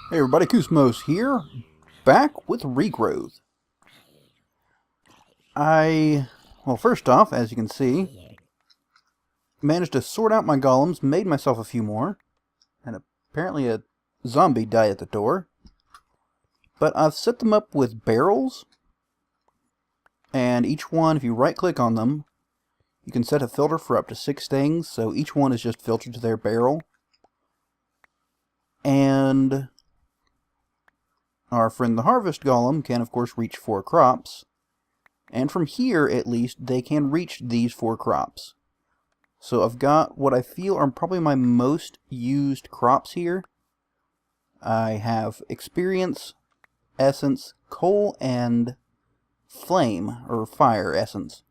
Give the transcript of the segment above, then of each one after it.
Hey everybody, Koosemose here, back with Regrowth. Well, first off, as you can see, managed to sort out my golems, made myself a few more, and apparently a zombie died at the door. But I've set them up with barrels, and each one, if you right-click on them, you can set a filter for up to 6 things, so each one is just filtered to their barrel. And our friend the Harvest Golem can, of course, reach 4 crops. And from here, at least, they can reach these 4 crops. So I've got what I feel are probably my most used crops here. I have Experience, Essence, Coal, and Flame, or Fire Essence.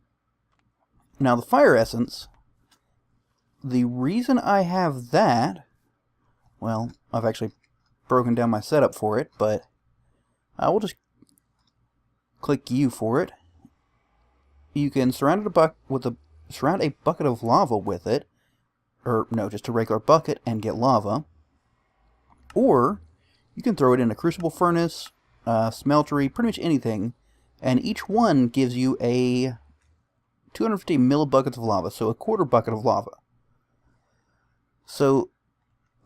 Now, the Fire Essence, the reason I have that, well, I've actually broken down my setup for it, but I will just click U for it. You can surround a bucket of lava with it, or no, just a regular bucket and get lava. Or you can throw it in a crucible furnace, smeltery, pretty much anything, and each one gives you a 250 millibuckets of lava, so a quarter bucket of lava. So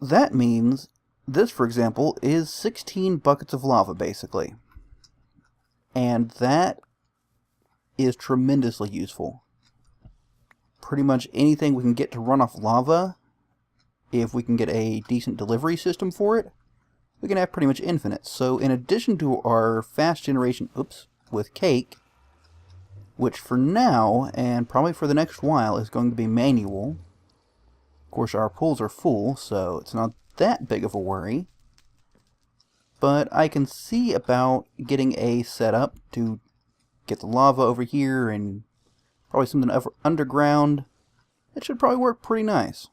that means this, for example, is 16 buckets of lava, basically. And that is tremendously useful. Pretty much anything we can get to run off lava, if we can get a decent delivery system for it, we can have pretty much infinite. So in addition to our fast generation, with cake, which for now, and probably for the next while, is going to be manual. Of course, our pools are full, so it's not that big of a worry. But I can see about getting a setup to get the lava over here and probably something underground. It should probably work pretty nice.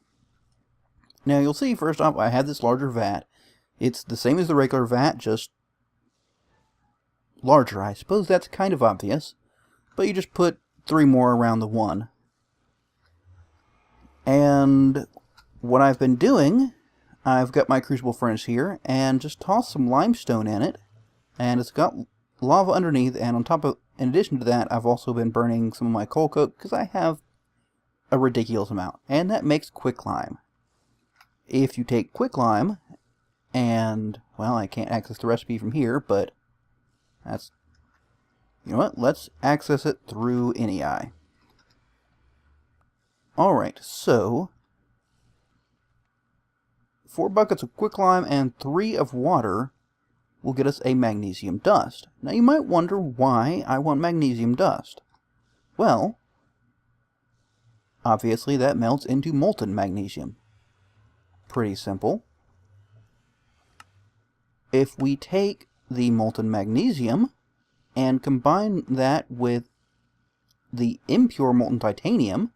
Now you'll see, first off, I have this larger vat. It's the same as the regular vat, just larger. I suppose that's kind of obvious, but you just put 3 more around the one. And what I've been doing, I've got my crucible furnace here, and just tossed some limestone in it, and it's got lava underneath, and on top of, in addition to that, I've also been burning some of my coal coke, because I have a ridiculous amount, and that makes quicklime. If you take quicklime, and, well, I can't access the recipe from here, but that's, you know what, let's access it through NEI. Alright, so 4 buckets of quicklime and 3 of water will get us a magnesium dust. Now you might wonder why I want magnesium dust. Well, obviously that melts into molten magnesium. Pretty simple. If we take the molten magnesium and combine that with the impure molten titanium,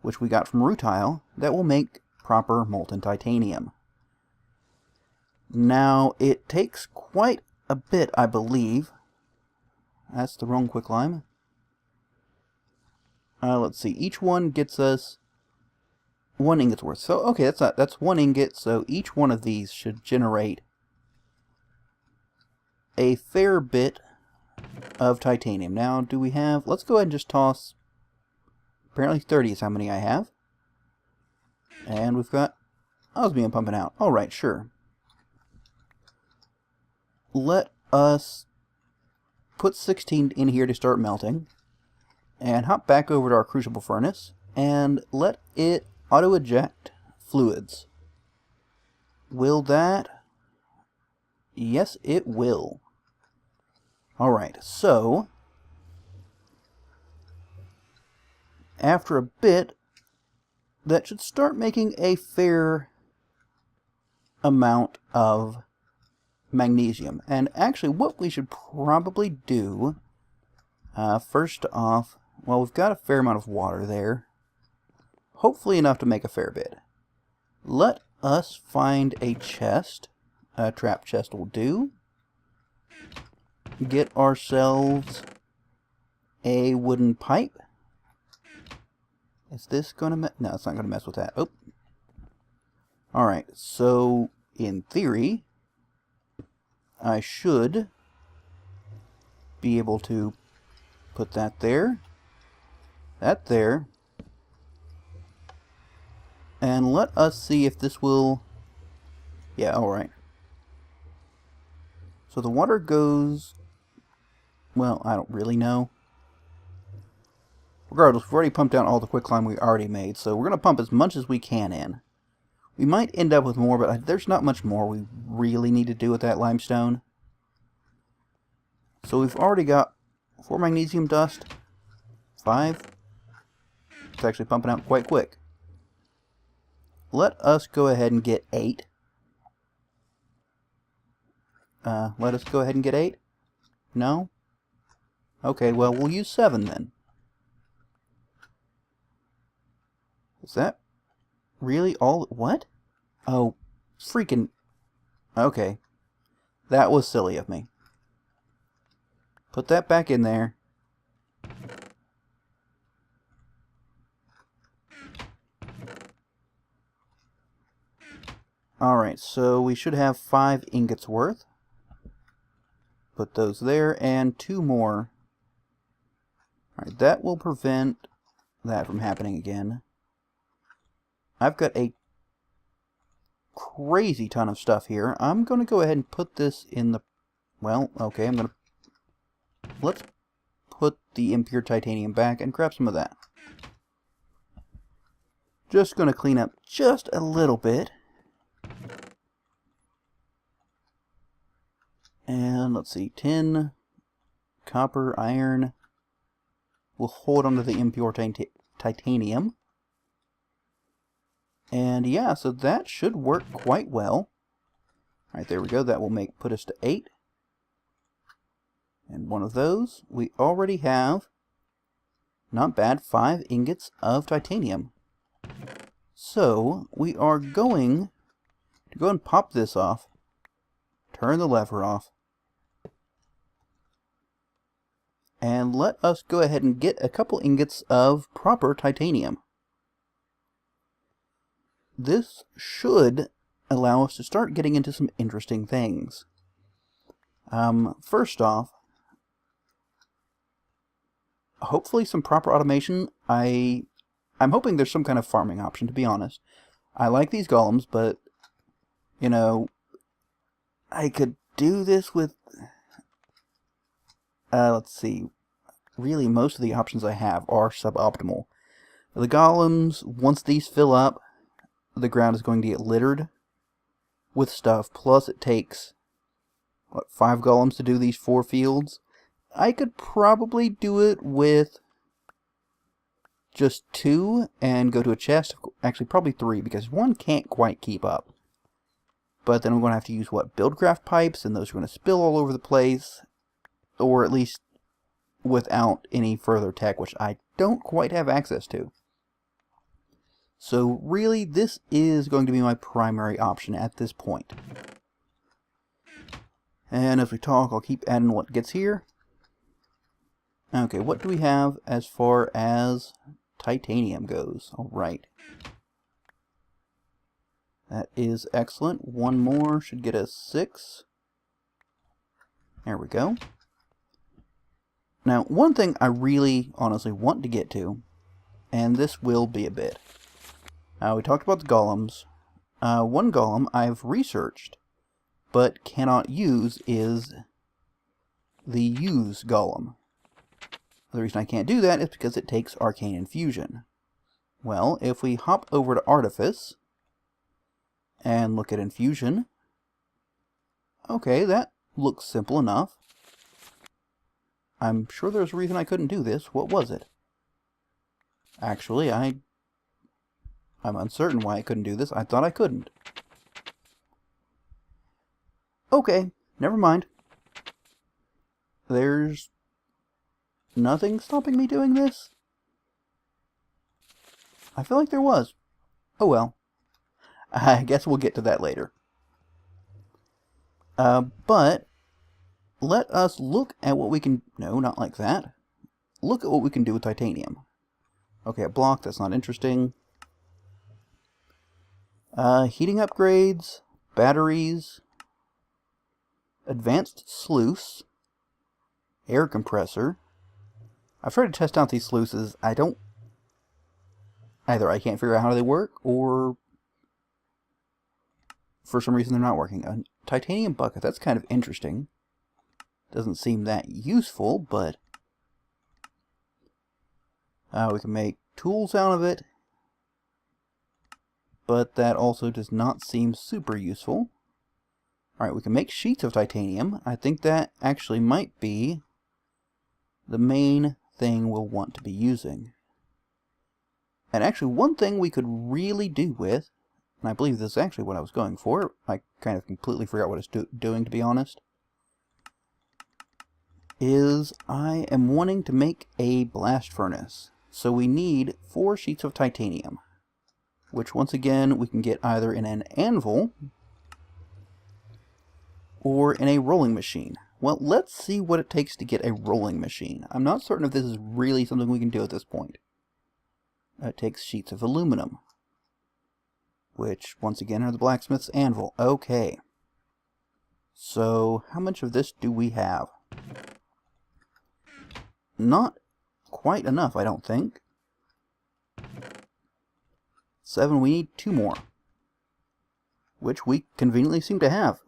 which we got from rutile, that will make proper molten titanium. Now, it takes quite a bit, I believe. That's the wrong quicklime. Let's see, each one gets us 1 ingot's worth. So, okay, that's 1 ingot, so each one of these should generate a fair bit of titanium. Now, do we have... Let's go ahead and just toss... Apparently 30 is how many I have. And we've got osmium pumping out. Alright, sure. Let us put 16 in here to start melting. And hop back over to our crucible furnace. And let it auto-eject fluids. Will that? Yes, it will. Alright, so after a bit, that should start making a fair amount of magnesium. And actually, what we should probably do, first off, well, we've got a fair amount of water there. Hopefully enough to make a fair bit. Let us find a chest. A trap chest will do. Get ourselves a wooden pipe. Is this going to no, it's not going to mess with that. Oh. Alright, so in theory, I should be able to put that there, that there, and let us see if this will... Yeah, alright. So the water goes... Well, I don't really know. Regardless, we've already pumped out all the quicklime we already made, so we're going to pump as much as we can in. We might end up with more, but there's not much more we really need to do with that limestone. So we've already got 4 magnesium dust, 5. It's actually pumping out quite quick. Let us go ahead and get 8. Let us go ahead and get 8? No? Okay, well, we'll use 7 then. Is that really all? What? Oh, freaking... Okay. That was silly of me. Put that back in there. Alright, so we should have 5 ingots worth. Put those there, and 2 more. Alright, that will prevent that from happening again. I've got a crazy ton of stuff here. I'm going to go ahead and put this in the... Well, okay, I'm going to... Let's put the impure titanium back and grab some of that. Just going to clean up just a little bit. And let's see, tin, copper, iron. We'll hold onto the impure titanium. And yeah, so that should work quite well. Alright, there we go. That will put us to 8. And one of those, we already have, not bad, 5 ingots of titanium. So, we are going to go and pop this off. Turn the lever off. And let us go ahead and get a couple ingots of proper titanium. This should allow us to start getting into some interesting things. First off, hopefully some proper automation. I'm hoping there's some kind of farming option, to be honest. I like these golems, but, you know, I could do this with... let's see. Really, most of the options I have are suboptimal. The golems, once these fill up, the ground is going to get littered with stuff. Plus, it takes, what, 5 golems to do these 4 fields? I could probably do it with just 2 and go to a chest. Actually, probably 3, because 1 can't quite keep up. But then I'm going to have to use, what, buildcraft pipes, and those are going to spill all over the place. Or at least without any further tech, which I don't quite have access to. So really, this is going to be my primary option at this point. And as we talk, I'll keep adding what gets here. Okay, what do we have as far as titanium goes? Alright. That is excellent. 1 more should get us 6. There we go. Now, one thing I really, honestly want to get to, and this will be a bit. We talked about the golems. One golem I've researched, but cannot use is the use golem. The reason I can't do that is because it takes arcane infusion. Well, if we hop over to artifice and look at infusion, okay, that looks simple enough. I'm sure there's a reason I couldn't do this. What was it? Actually, I'm uncertain why I couldn't do this. I thought I couldn't. Okay, never mind. There's nothing stopping me doing this? I feel like there was. Oh well. I guess we'll get to that later. But let us look at what we can... No, not like that. Look at what we can do with titanium. Okay, a block, that's not interesting. Heating upgrades, batteries. advanced sluice, air compressor. I've tried to test out these sluices. Either I can't figure out how they work, or for some reason they're not working. A titanium bucket, that's kind of interesting. Doesn't seem that useful, but we can make tools out of it. But that also does not seem super useful. Alright, we can make sheets of titanium. I think that actually might be the main thing we'll want to be using. And actually, one thing we could really do with, and I believe this is actually what I was going for, I kind of completely forgot what it's doing, to be honest, is I am wanting to make a blast furnace. So we need 4 sheets of titanium, which once again we can get either in an anvil or in a rolling machine. Well, let's see what it takes to get a rolling machine. I'm not certain if this is really something we can do at this point. It takes sheets of aluminum, which once again are the blacksmith's anvil. Okay. So how much of this do we have? Not quite enough, I don't think. 7, we need 2 more, which we conveniently seem to have.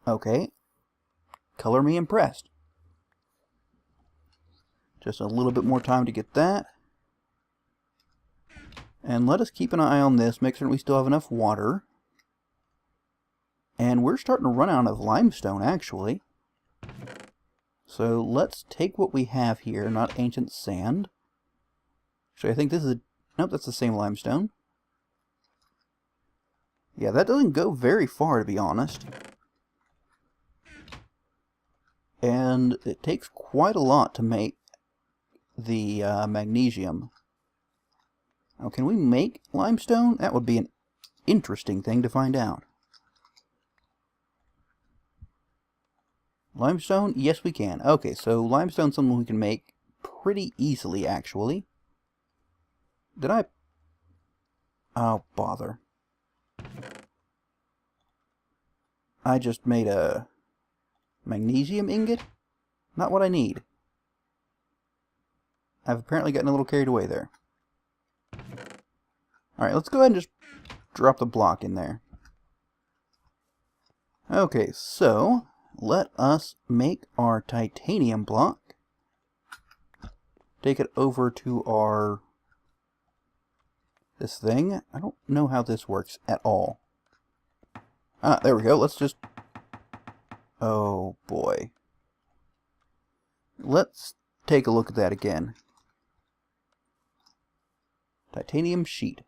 Okay. Color me impressed. Just a little bit more time to get that. And let us keep an eye on this, make sure we still have enough water. And we're starting to run out of limestone, actually. So let's take what we have here, not ancient sand. Actually, I think this is... Nope, that's the same limestone. Yeah, that doesn't go very far, to be honest. And it takes quite a lot to make the magnesium. Now, can we make limestone? That would be an interesting thing to find out. Limestone? Yes, we can. Okay, so limestone's something we can make pretty easily, actually. Did I... Oh, bother. I just made a magnesium ingot? Not what I need. I've apparently gotten a little carried away there. Alright, let's go ahead and just drop the block in there. Okay, so let us make our titanium block. Take it over to our... this thing. I don't know how this works at all. Ah, there we go. Let's just... Oh, boy. Let's take a look at that again. Titanium sheet.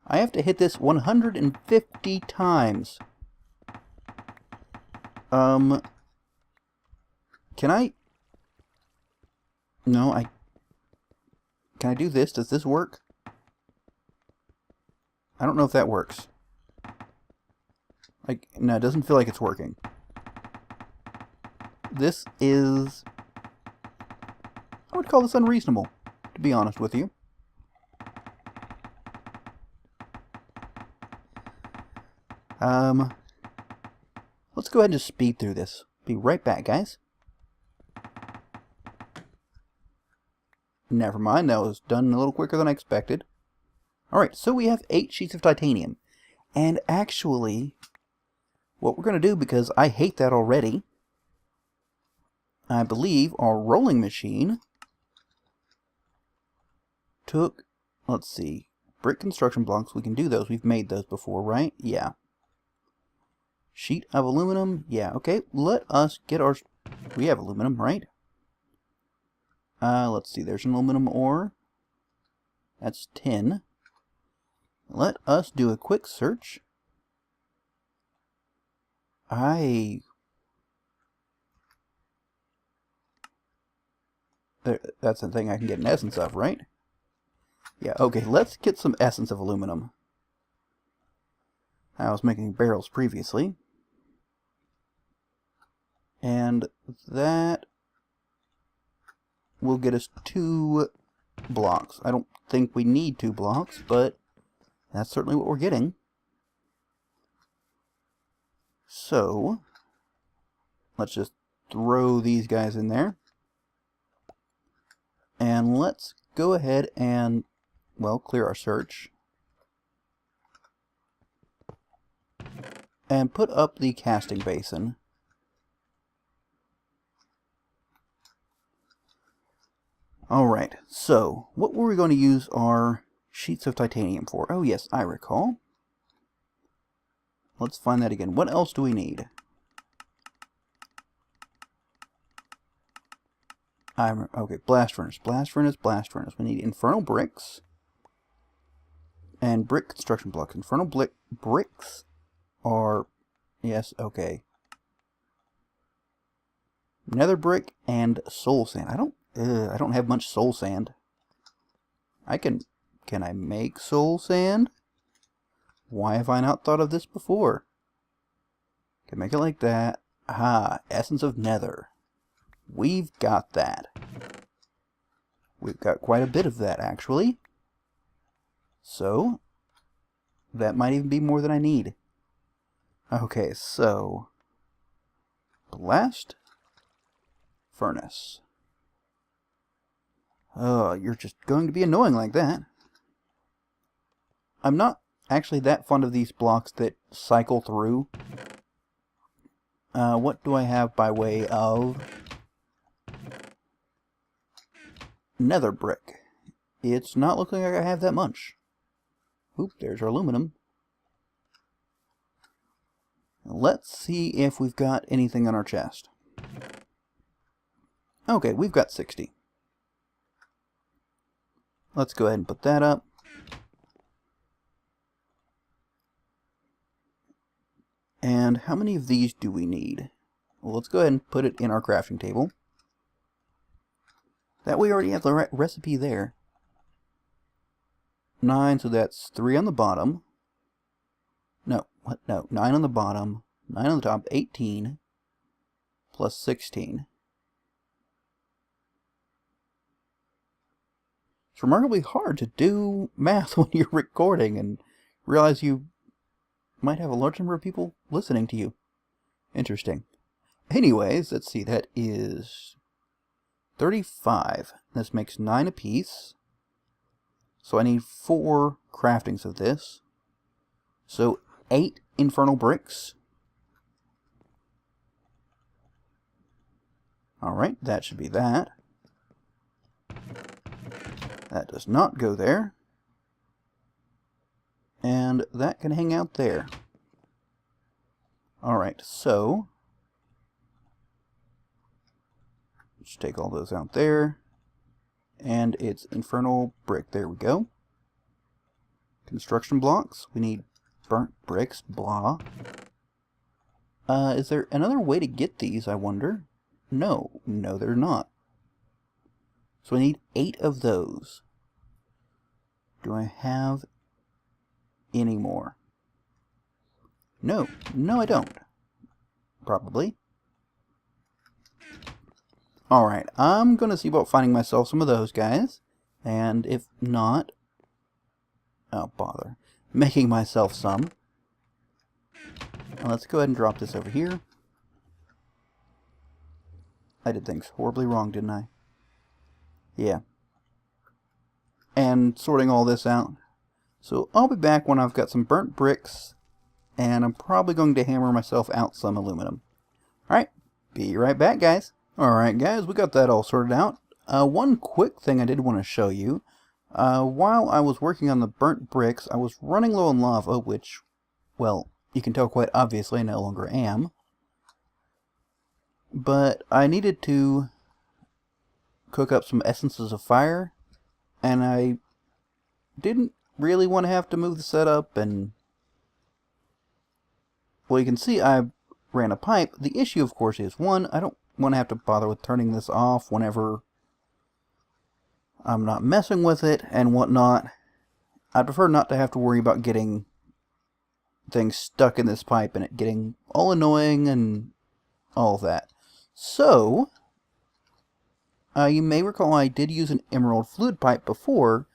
I have to hit this 150 times. Can I... No, Can I do this? Does this work? I don't know if that works. Like, no, it doesn't feel like it's working. This is... I would call this unreasonable, to be honest with you. Let's go ahead and just speed through this. Be right back, guys. Never mind, that was done a little quicker than I expected. Alright, so we have 8 sheets of titanium. And actually, what we're going to do, because I hate that already, I believe our rolling machine took, let's see, brick construction blocks. We can do those. We've made those before, right? Yeah. Sheet of aluminum. Yeah, okay. Let us get our... We have aluminum, right? Let's see. There's an aluminum ore. That's tin. Let us do a quick search. That's the thing I can get an essence of, right? Yeah, okay. Let's get some essence of aluminum. I was making barrels previously. And that will get us 2 blocks. I don't think we need 2 blocks, but that's certainly what we're getting. So, let's just throw these guys in there. And let's go ahead and, well, clear our search. And put up the casting basin. Alright, so what were we going to use our sheets of titanium for? Oh yes, I recall. Let's find that again. What else do we need? Okay, blast furnace, blast furnace, blast furnace. We need infernal bricks. And brick construction blocks. Infernal bricks are... Yes, okay. Nether brick and soul sand. I don't have much soul sand. Can I make soul sand? Why have I not thought of this before? Can make it like that. Aha, essence of nether. We've got that. We've got quite a bit of that, actually. So, that might even be more than I need. Okay, so... blast furnace. Oh, you're just going to be annoying like that. I'm not actually that fond of these blocks that cycle through. What do I have by way of nether brick? It's not looking like I have that much. Oop, there's our aluminum. Let's see if we've got anything on our chest. Okay, we've got 60. Let's go ahead and put that up. And how many of these do we need? Well, let's go ahead and put it in our crafting table. That way we already have the recipe there. 9, so that's 3 on the bottom. No, what? No, 9 on the bottom, 9 on the top, 18, plus 16. It's remarkably hard to do math when you're recording and realize you might have a large number of people listening to you. Interesting. Anyways, let's see, that is 35. This makes 9 apiece. So I need 4 craftings of this. So 8 infernal bricks. Alright, that should be that. That does not go there. And that can hang out there. Alright, so let's take all those out there. And it's infernal brick. There we go. Construction blocks. We need burnt bricks. Blah. Is there another way to get these, I wonder? No. No, there's not. So I need 8 of those. Do I have any more? No. No, I don't. Probably. Alright, I'm going to see about finding myself some of those guys. And if not... oh, bother. Making myself some. Now let's go ahead and drop this over here. I did things horribly wrong, didn't I? Yeah. And sorting all this out. So I'll be back when I've got some burnt bricks. And I'm probably going to hammer myself out some aluminum. Alright, be right back, guys. Alright guys, we got that all sorted out. One quick thing I did want to show you. While I was working on the burnt bricks, I was running low on lava, which, well, you can tell quite obviously I no longer am. But I needed to cook up some essences of fire, and I didn't really want to have to move the setup, and well, you can see I ran a pipe. The issue, of course, is, one, I don't want to have to bother with turning this off whenever I'm not messing with it and whatnot. I prefer not to have to worry about getting things stuck in this pipe and it getting all annoying and all of that. So, you may recall I did use an emerald fluid pipe before.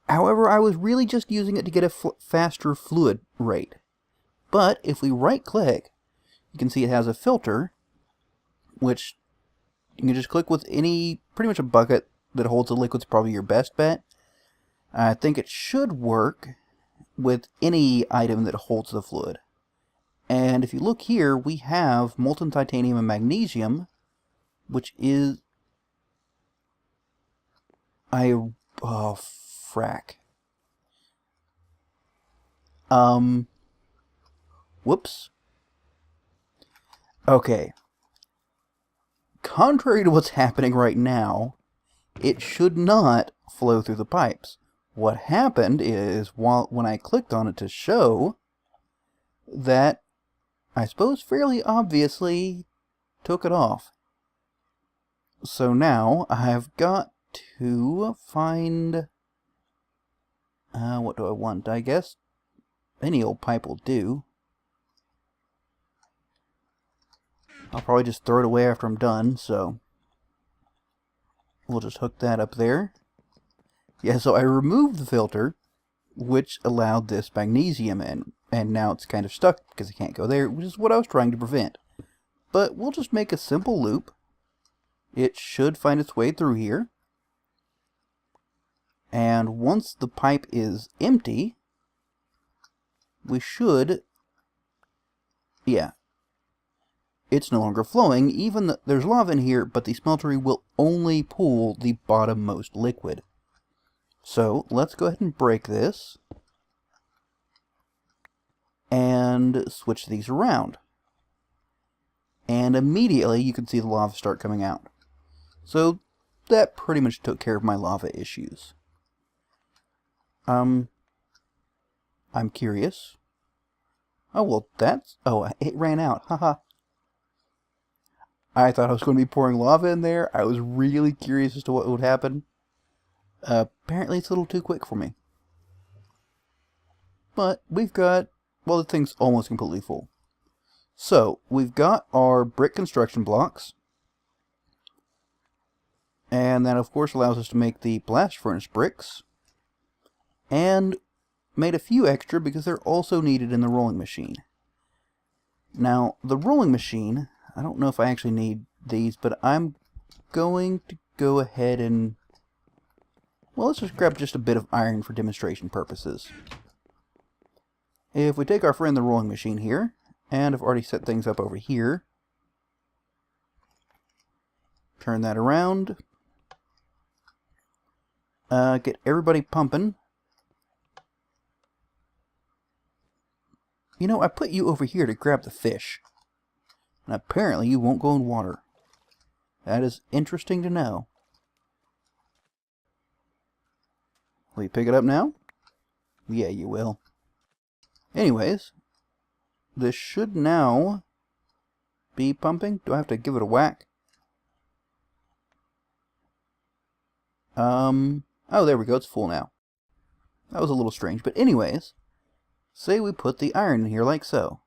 However, I was really just using it to get a faster fluid rate. But if we right click, you can see it has a filter, which you can just click with pretty much a bucket that holds a liquid's probably your best bet. I think it should work with any item that holds the fluid. And if you look here, we have molten titanium and magnesium, which is... oh, frack. Whoops. Okay. Contrary to what's happening right now, it should not flow through the pipes. What happened is, when I clicked on it to show, that, I suppose fairly obviously, took it off. So now, I've got to find... what do I want? I guess any old pipe will do. I'll probably just throw it away after I'm done, so... we'll just hook that up there. Yeah, so I removed the filter, which allowed this magnesium in, and now it's kind of stuck because it can't go there, which is what I was trying to prevent. But we'll just make a simple loop. It should find its way through here. And once the pipe is empty, we should... yeah. It's no longer flowing, even though there's lava in here, but the smeltery will only pool the bottommost liquid. So, let's go ahead and break this, and switch these around. And immediately you can see the lava start coming out. So, that pretty much took care of my lava issues. I'm curious. Oh, well, it ran out, haha. I thought I was going to be pouring lava in there. I was really curious as to what would happen. Apparently it's a little too quick for me. But we've got... well, the thing's almost completely full. So, we've got our brick construction blocks. And that, of course, allows us to make the blast furnace bricks. And made a few extra because they're also needed in the rolling machine. Now, the rolling machine... I don't know if I actually need these, but I'm going to go ahead and... well, let's just grab just a bit of iron for demonstration purposes. If we take our friend the rolling machine here, and I've already set things up over here, turn that around, get everybody pumping. You know, I put you over here to grab the fish. And apparently you won't go in water. That is interesting to know. Will you pick it up now? Yeah, you will. Anyways, this should now be pumping. Do I have to give it a whack? Oh, there we go. It's full now. That was a little strange. But anyways, say we put the iron in here like so.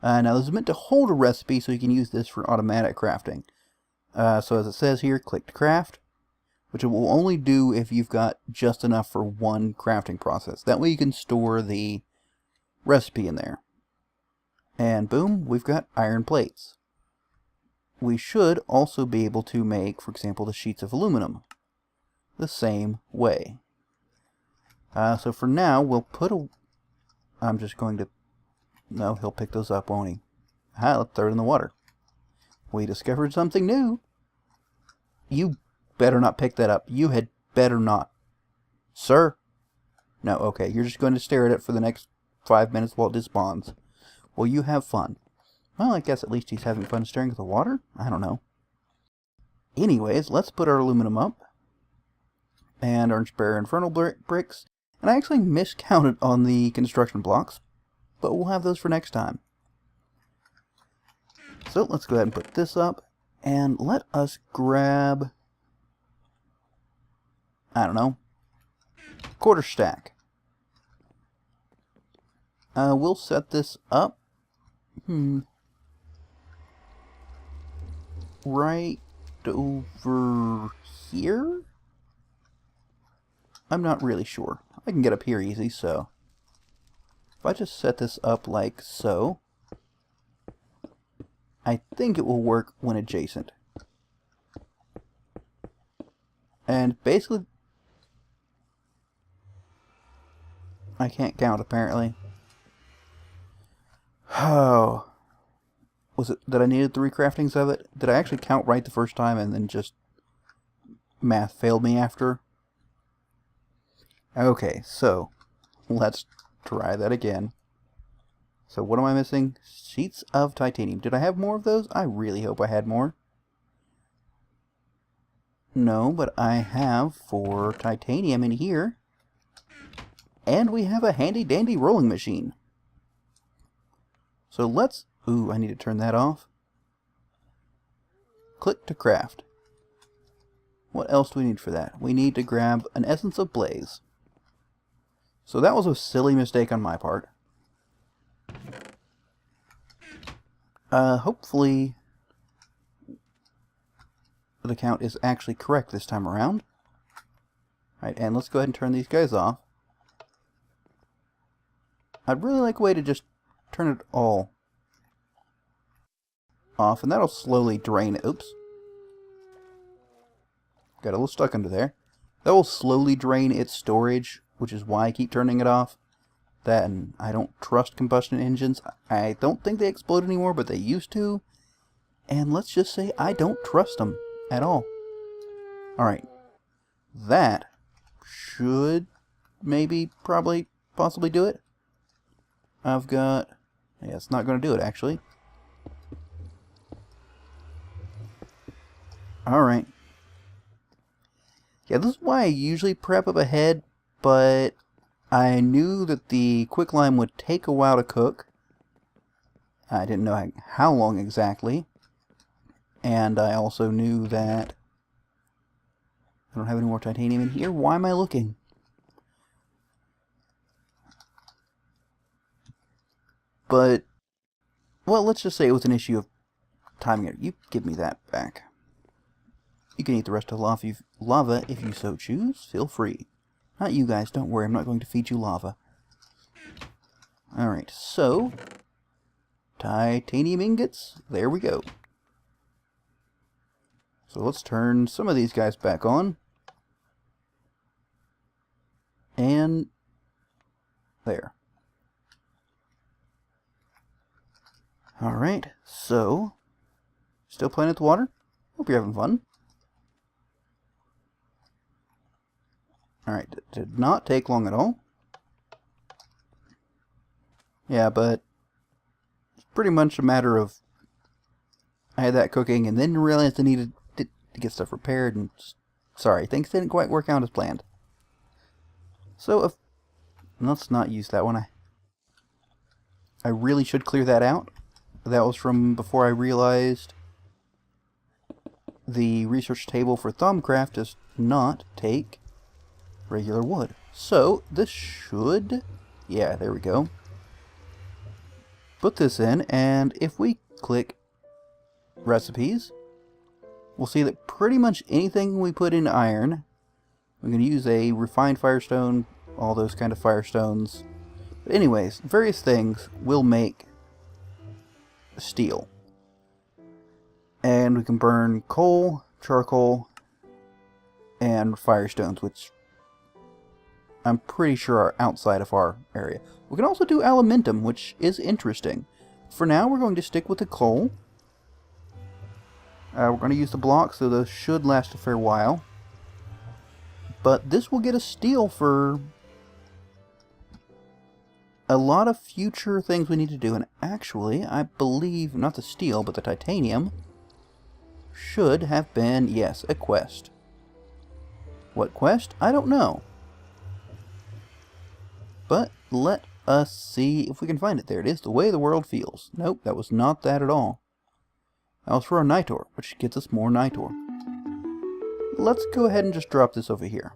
Now this is meant to hold a recipe so you can use this for automatic crafting. So as it says here, click to craft, which it will only do if you've got just enough for one crafting process. That way you can store the recipe in there. And boom, we've got iron plates. We should also be able to make, for example, the sheets of aluminum the same way. So for now, we'll put a... I'm just going to... no, he'll pick those up, won't he? Let's throw it in the water. We discovered something new. You better not pick that up. You had better not. Sir? No, okay. You're just going to stare at it for the next 5 minutes while it despawns. Well, you have fun. Well, I guess at least he's having fun staring at the water? I don't know. Anyways, let's put our aluminum up. And our infernal bricks. And I actually miscounted on the construction blocks. But we'll have those for next time. So let's go ahead and put this up. And let us grab... I don't know. Quarter stack. We'll set this up. Right over here? I'm not really sure. I can get up here easy, so... if I just set this up like so... I think it will work when adjacent. And basically, I can't count apparently. Oh. Was it that I needed 3 craftings of it? Did I actually count right the first time and then just math failed me after? Okay, so let's try that again. So what am I missing? Sheets of titanium. Did I have more of those? I really hope I had more. No, but I have 4 titanium in here. And we have a handy dandy rolling machine. So let's... Ooh, I need to turn that off. Click to craft. What else do we need for that? We need to grab an essence of blaze. So that was a silly mistake on my part. Hopefully the count is actually correct this time around. Alright, and let's go ahead and turn these guys off. I'd really like a way to just turn it all off, and that'll slowly drain it. Oops. Got a little stuck under there. That will slowly drain its storage, which is why I keep turning it off. That, and I don't trust combustion engines. I don't think they explode anymore, but they used to. And let's just say I don't trust them at all. Alright. That should maybe, probably, possibly do it. I've got... Yeah, it's not going to do it, actually. Alright. Yeah, this is why I usually prep up ahead, but I knew that the quicklime would take a while to cook. I didn't know how long exactly. And I also knew that I don't have any more titanium in here. Why am I looking? But, well, let's just say it was an issue of timing it. You give me that back. You can eat the rest of the lava if you so choose. Feel free. Not you guys, don't worry. I'm not going to feed you lava. Alright, so titanium ingots. There we go. So let's turn some of these guys back on. And there. Alright, so still playing with the water? Hope you're having fun. Alright, did not take long at all. Yeah, but it's pretty much a matter of I had that cooking and then realized I needed to get stuff repaired, and sorry, things didn't quite work out as planned. So let's not use that one. I really should clear that out. That was from before I realized the research table for Thumbcraft does not take regular wood. So this should, yeah, there we go. Put this in, and if we click recipes, we'll see that pretty much anything we put in iron, we're going to use a refined firestone, all those kind of firestones. But anyways, various things will make steel. And we can burn coal, charcoal, and firestones, which I'm pretty sure are outside of our area. We can also do aluminium, which is interesting. For now, we're going to stick with the coal. We're going to use the blocks, so those should last a fair while. But this will get us steel for a lot of future things we need to do. And actually, I believe, not the steel, but the titanium should have been, yes, a quest. What quest? I don't know. But let us see if we can find it. There it is, The Way the World Feels. Nope, that was not that at all. That was for our Nitor, which gets us more Nitor. Let's go ahead and just drop this over here.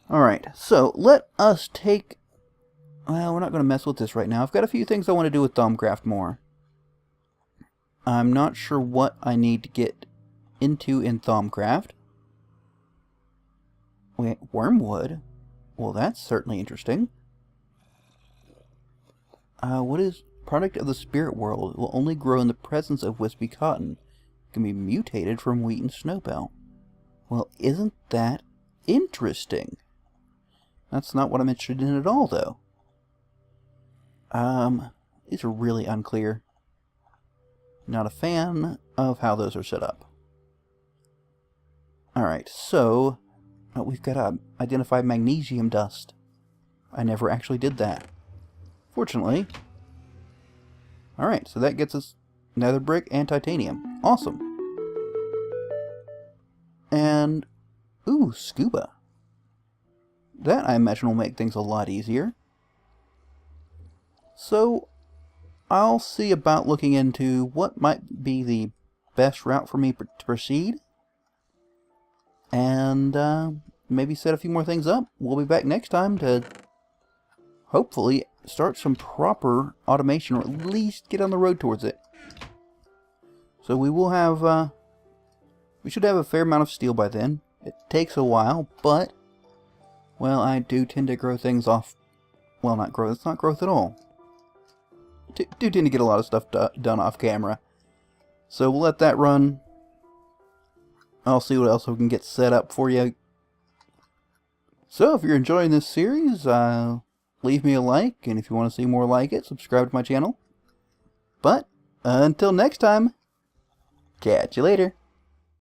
Alright, so let us take... Well, we're not going to mess with this right now. I've got a few things I want to do with Thumbcraft more. I'm not sure what I need to get into in Thumbcraft. Wait, wormwood? Well, that's certainly interesting. What is Product of the spirit world. It will only grow in the presence of wispy cotton. It can be mutated from wheat and snowbell. Well, isn't that interesting? That's not what I'm interested in at all, though. These are really unclear. Not a fan of how those are set up. Alright, so we've got to identify magnesium dust. I never actually did that. Fortunately. Alright, so that gets us nether brick and titanium. Awesome. And, ooh, scuba. That, I imagine, will make things a lot easier. So, I'll see about looking into what might be the best route for me to proceed. And, maybe set a few more things up. We'll be back next time to hopefully start some proper automation, or at least get on the road towards it. So we will have, we should have a fair amount of steel by then. It takes a while, but, well, I do tend to grow things off, well, not growth, it's not growth at all. Do tend to get a lot of stuff done off camera. So we'll let that run. I'll see what else we can get set up for you. So if you're enjoying this series, leave me a like, and if you want to see more like it, subscribe to my channel. But, until next time, catch you later.